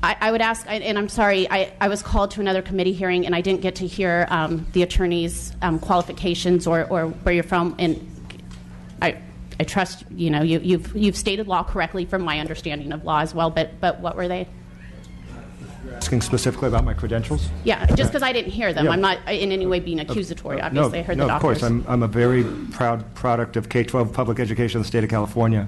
I would ask, and I'm sorry, I was called to another committee hearing, and I didn't get to hear the attorney's qualifications or where you're from. And I trust, you've stated law correctly from my understanding of law as well, but what were they? Asking specifically about my credentials? Yeah, just because I didn't hear them. Yeah. I'm not in any way being accusatory, obviously. I heard the doctors. No, of course. I'm a very proud product of K-12 public education in the state of California.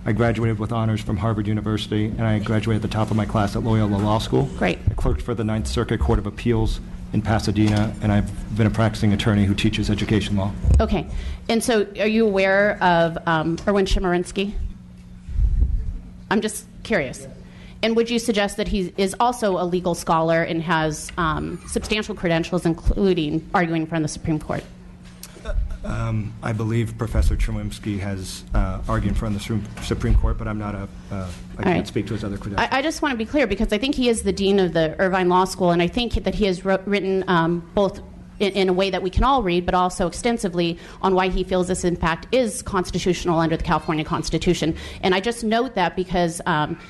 I graduated with honors from Harvard University, and I graduated at the top of my class at Loyola Law School. Great. I clerked for the Ninth Circuit Court of Appeals in Pasadena, and I've been a practicing attorney who teaches education law. Okay. And so are you aware of Erwin Chemerinsky? I'm just curious. And would you suggest that he is also a legal scholar and has substantial credentials, including arguing in front of the Supreme Court? I believe Professor Chemerinsky has argued in front of the Supreme Court, but I'm not I can't speak to his other credentials. I just want to be clear, because I think he is the dean of the Irvine Law School, and I think that he has written both in a way that we can all read, but also extensively on why he feels this, in fact, is constitutional under the California Constitution. And I just note that because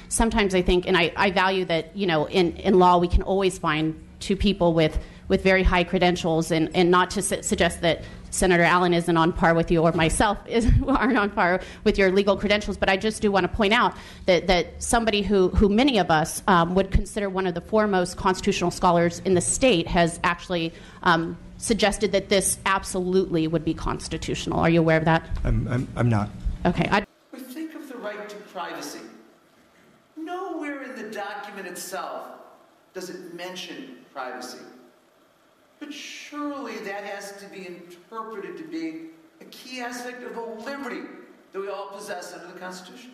sometimes I think, and I value that, in law we can always find two people with very high credentials, and not to suggest that Senator Allen isn't on par with you or myself aren't on par with your legal credentials, but I just do want to point out that somebody who many of us would consider one of the foremost constitutional scholars in the state has actually suggested that this absolutely would be constitutional. Are you aware of that? I'm not. Okay. We think of the right to privacy. Nowhere in the document itself does it mention privacy. But surely that has to be interpreted to be a key aspect of the liberty that we all possess under the Constitution.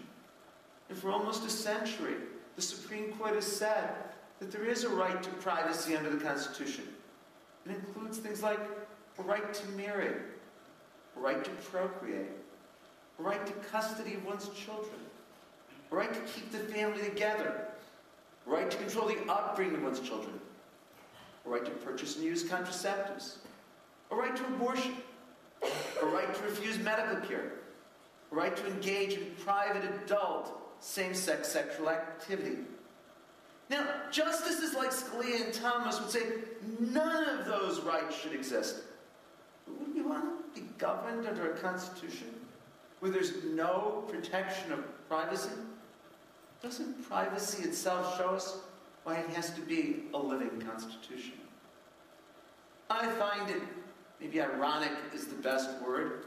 And for almost a century, the Supreme Court has said that there is a right to privacy under the Constitution. It includes things like a right to marry, a right to procreate, a right to custody of one's children, a right to keep the family together, a right to control the upbringing of one's children, a right to purchase and use contraceptives, a right to abortion, a right to refuse medical care, a right to engage in private adult same-sex sexual activity. Now, justices like Scalia and Thomas would say none of those rights should exist. But wouldn't you want to be governed under a constitution where there's no protection of privacy? Doesn't privacy itself show us why it has to be a living constitution? I find it, maybe ironic is the best word,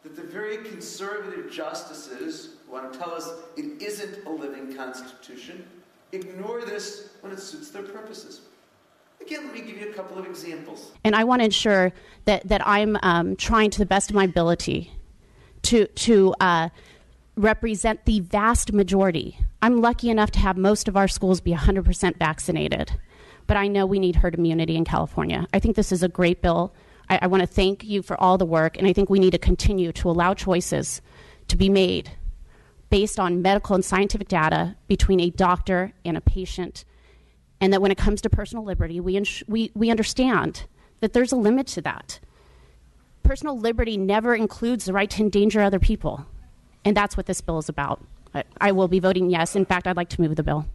that the very conservative justices who want to tell us it isn't a living constitution ignore this when it suits their purposes. Again, let me give you a couple of examples. And I want to ensure that I'm trying to the best of my ability to represent the vast majority. I'm lucky enough to have most of our schools be 100% vaccinated, but I know we need herd immunity in California. I think this is a great bill. I want to thank you for all the work, and I think we need to continue to allow choices to be made based on medical and scientific data between a doctor and a patient, and that when it comes to personal liberty, we understand that there's a limit to that. Personal liberty never includes the right to endanger other people, and that's what this bill is about. I will be voting yes. In fact, I'd like to move the bill.